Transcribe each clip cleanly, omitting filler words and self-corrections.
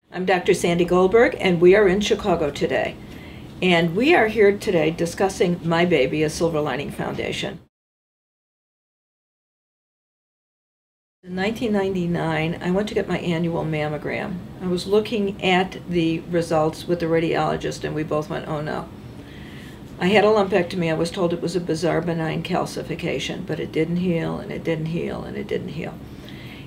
I'm Dr. Sandy Goldberg, and we are in Chicago today. And we are here today discussing my baby, a Silver Lining Foundation. In 1999, I went to get my annual mammogram. I was looking at the results with the radiologist, and we both went, oh no. I had a lumpectomy. I was told it was a bizarre benign calcification, but it didn't heal, and it didn't heal, and it didn't heal.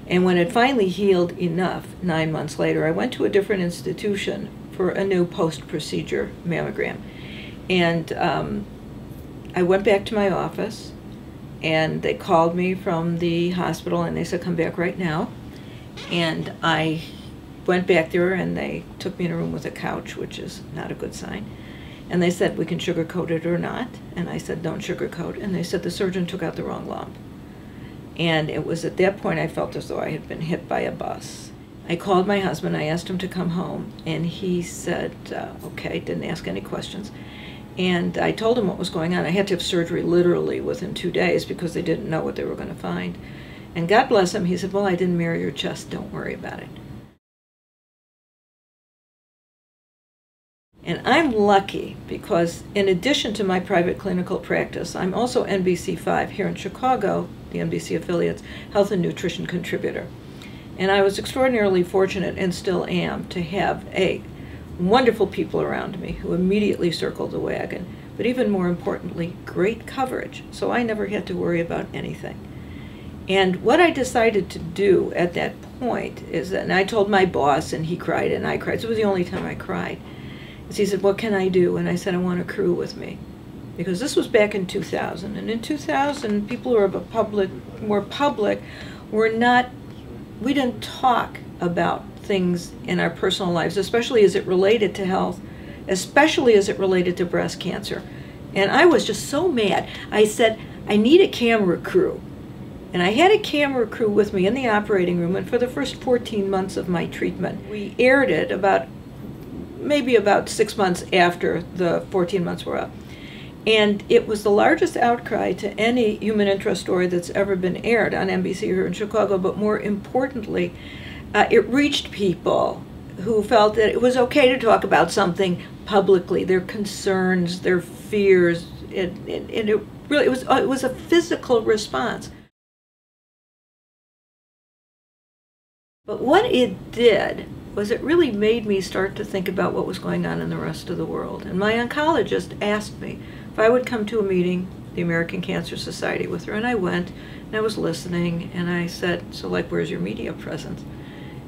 And when it finally healed enough, 9 months later, I went to a different institution for a new post-procedure mammogram. And I went back to my office, and they called me from the hospital, and they said, come back right now. And I went back there, and they took me in a room with a couch, which is not a good sign. And they said, we can sugarcoat it or not. And I said, don't sugarcoat. And they said the surgeon took out the wrong lump. And it was at that point I felt as though I had been hit by a bus. I called my husband, I asked him to come home, and he said, okay, didn't ask any questions. And I told him what was going on. I had to have surgery literally within 2 days because they didn't know what they were going to find. And God bless him, he said, well, I didn't mirror your chest, don't worry about it. And I'm lucky because in addition to my private clinical practice, I'm also NBC5 here in Chicago, the NBC affiliate's health and nutrition contributor. And I was extraordinarily fortunate, and still am, to have wonderful people around me who immediately circled the wagon, but even more importantly, great coverage, so I never had to worry about anything. And what I decided to do at that point is that, and I told my boss, and he cried and I cried, so it was the only time I cried. So he said, what can I do? And I said, I want a crew with me. Because this was back in 2000. And in 2000, people who were more public we didn't talk about things in our personal lives, especially as it related to health, especially as it related to breast cancer. And I was just so mad. I said, I need a camera crew. And I had a camera crew with me in the operating room, and for the first 14 months of my treatment, we aired it maybe about 6 months after the 14 months were up. And it was the largest outcry to any human interest story that's ever been aired on NBC here in Chicago, but more importantly, it reached people who felt that it was okay to talk about something publicly, their concerns, their fears, and it was a physical response. But what it did was it really made me start to think about what was going on in the rest of the world. And my oncologist asked me if I would come to a meeting, the American Cancer Society, with her, and I went, and I was listening, and I said, so like, where's your media presence?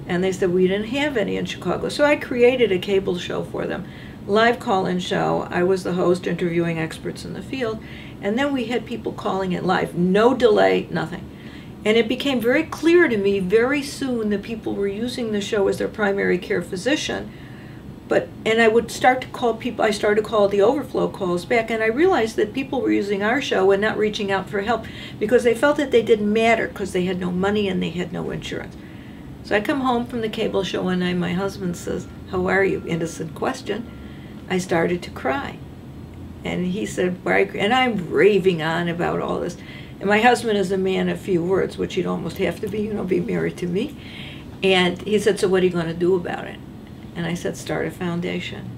And they said, we didn't have any in Chicago. So I created a cable show for them, live call-in show. I was the host interviewing experts in the field, and then we had people calling in live, no delay, nothing. And it became very clear to me very soon that people were using the show as their primary care physician. And I would start to call people, I started to call the overflow calls back, and I realized that people were using our show and not reaching out for help because they felt that they didn't matter because they had no money and they had no insurance. So I come home from the cable show one night, my husband says, how are you? Innocent question. I started to cry. And he said, and I'm raving on about all this. And my husband is a man of few words, which he'd almost have to be married to me. And he said, so what are you going to do about it? And I said, start a foundation.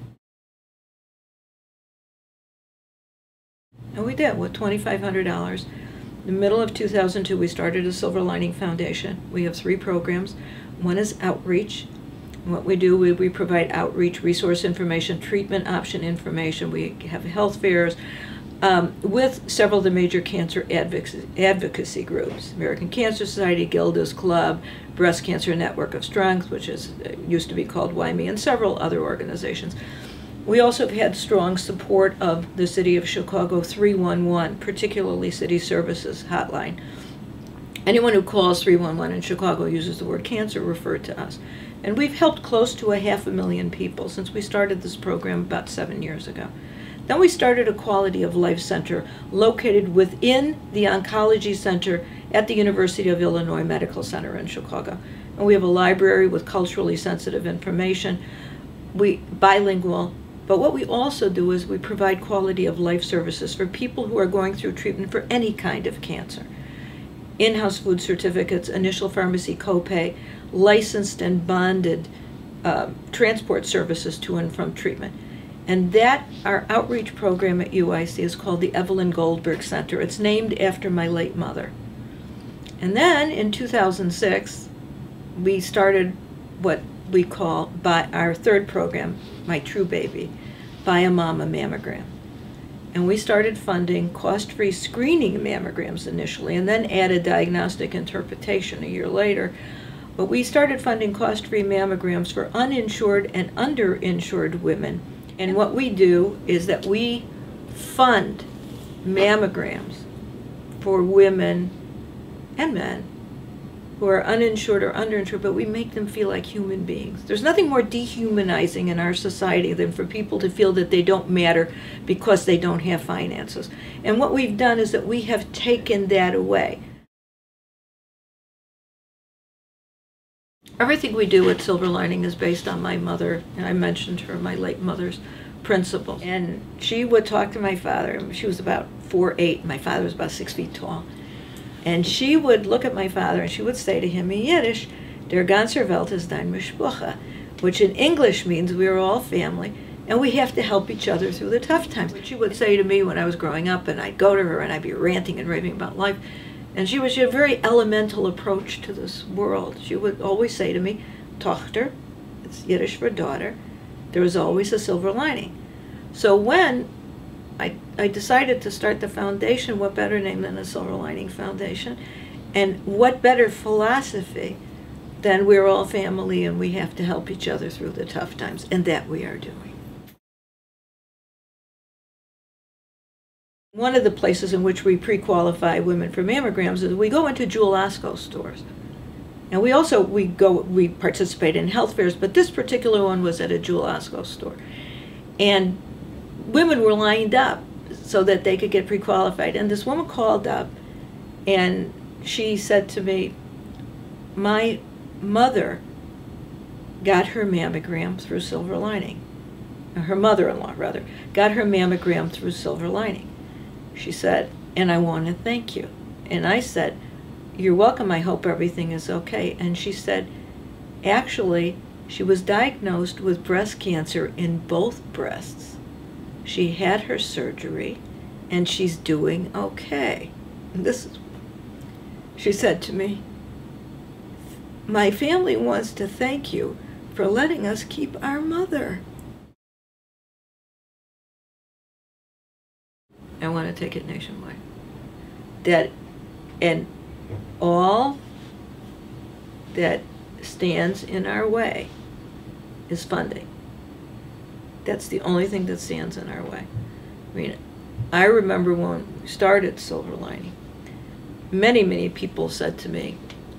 And we did, with $2,500. In the middle of 2002, we started a Silver Lining Foundation. We have 3 programs. One is outreach. What we do, we provide outreach, resource information, treatment option information. We have health fairs with several of the major cancer advocacy groups: American Cancer Society, Gilda's Club, Breast Cancer Network of Strength, which used to be called WIME, and several other organizations. We also have had strong support of the City of Chicago 311, particularly City Services Hotline. Anyone who calls 311 in Chicago uses the word cancer referred to us. And we've helped close to 500,000 people since we started this program about 7 years ago. Then we started a Quality of Life Center located within the Oncology Center at the University of Illinois Medical Center in Chicago. And we have a library with culturally sensitive information, bilingual. But what we also do is we provide quality of life services for people who are going through treatment for any kind of cancer. In-house food certificates, initial pharmacy copay, licensed and bonded transport services to and from treatment. And that, our outreach program at UIC is called the Evelyn Goldberg Center. It's named after my late mother. And then in 2006, we started what we call, by our third program, My True Baby, Buy a Mom a Mammogram. And we started funding cost-free screening mammograms initially, and then added diagnostic interpretation a year later. But we started funding cost-free mammograms for uninsured and underinsured women. And what we do is that we fund mammograms for women and men who are uninsured or underinsured, but we make them feel like human beings. There's nothing more dehumanizing in our society than for people to feel that they don't matter because they don't have finances. And what we've done is that we have taken that away. Everything we do at Silver Lining is based on my mother, and I mentioned her, my late mother's principles. And she would talk to my father. She was about 4'8". My father was about 6 feet tall. And she would look at my father and she would say to him in Yiddish, Der ganze Welt ist dein Mishpucha, which in English means we are all family and we have to help each other through the tough times. She would say to me when I was growing up, and I'd go to her and I'd be ranting and raving about life. And she had a very elemental approach to this world. She would always say to me, Tochter, it's Yiddish for daughter, there is always a silver lining. So when I decided to start the foundation, what better name than the Silver Lining Foundation? And what better philosophy than we're all family and we have to help each other through the tough times, and that we are doing. One of the places in which we pre-qualify women for mammograms is we go into Jewel Osco stores. And we participate in health fairs, but this particular one was at a Jewel Osco store. And women were lined up so that they could get pre-qualified. And this woman called up and she said to me, my mother got her mammogram through Silver Lining. Her mother-in-law, rather, got her mammogram through Silver Lining. She said, and I want to thank you. And I said, you're welcome, I hope everything is okay. And she said, actually, she was diagnosed with breast cancer in both breasts. She had her surgery, and she's doing okay. And she said to me, my family wants to thank you for letting us keep our mother. I want to take it nationwide. And all that stands in our way is funding. That's the only thing that stands in our way. I mean, I remember when we started Silver Lining, many people said to me,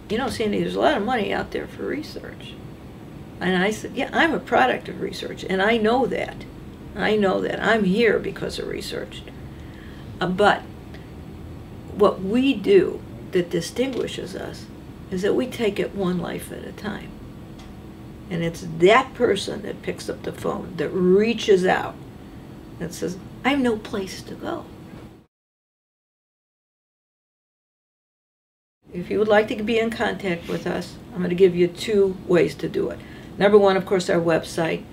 you know, Sandy, there's a lot of money out there for research. And I said, yeah, I'm a product of research, and I know that. I know that. I'm here because of research. But what we do that distinguishes us is that we take it one life at a time. And it's that person that picks up the phone, that reaches out, that says, I have no place to go. If you would like to be in contact with us, I'm going to give you 2 ways to do it. Number 1, of course, our website,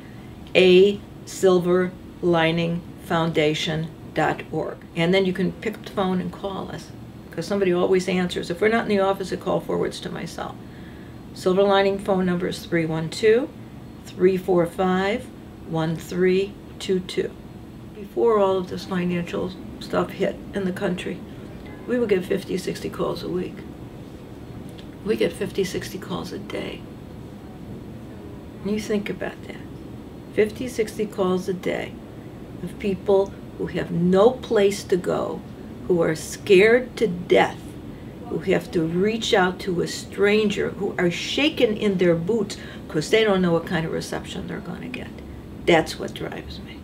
asilverliningfoundation.org. And then you can pick up the phone and call us, because somebody always answers. If we're not in the office, a call forwards to myself. Silver Lining phone number is 312-345-1322. Before all of this financial stuff hit in the country, we would get 50, 60 calls a week. We get 50, 60 calls a day. And you think about that. 50, 60 calls a day of people who have no place to go, who are scared to death, who have to reach out to a stranger, who are shaken in their boots because they don't know what kind of reception they're going to get. That's what drives me.